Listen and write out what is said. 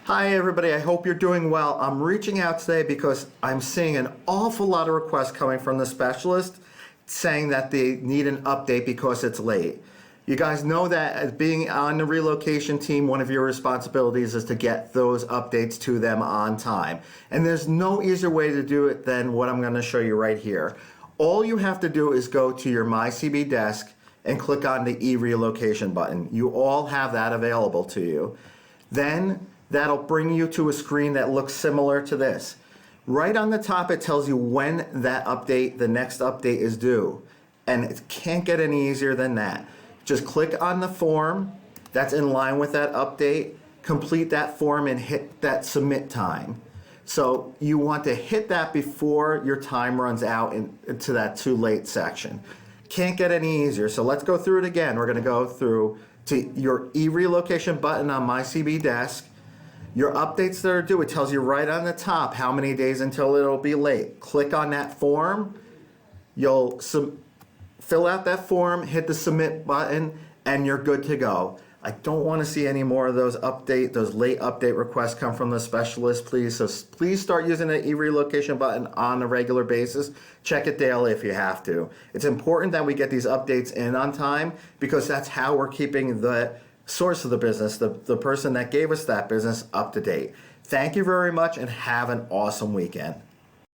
Hi, everybody. I hope you're doing well. I'm reaching out today because I'm seeing an awful lot of requests coming from the specialist saying that they need an update because it's late. You guys know that as being on the relocation team, one of your responsibilities is to get those updates to them on time. And there's no easier way to do it than what I'm going to show you right here. All you have to do is go to your MyCB desk and click on the e-relocation button. You all have that available to you. Then that'll bring you to a screen that looks similar to this. Right on the top, it tells you when that update, the next update is due. And it can't get any easier than that. Just click on the form that's in line with that update, complete that form and hit that submit time. So you want to hit that before your time runs out into that too late section. Can't get any easier. So let's go through it again. We're gonna go through to your e-relocation button on MyCB desk. Your updates that are due, it tells you right on the top how many days until it'll be late. Click on that form. You'll fill out that form, hit the submit button, and you're good to go. I don't want to see any more of those late update requests come from the specialist, please. So please start using the e-relocation button on a regular basis. Check it daily if you have to. It's important that we get these updates in on time because that's how we're keeping the source of the business, the person that gave us that business, up to date. Thank you very much and have an awesome weekend.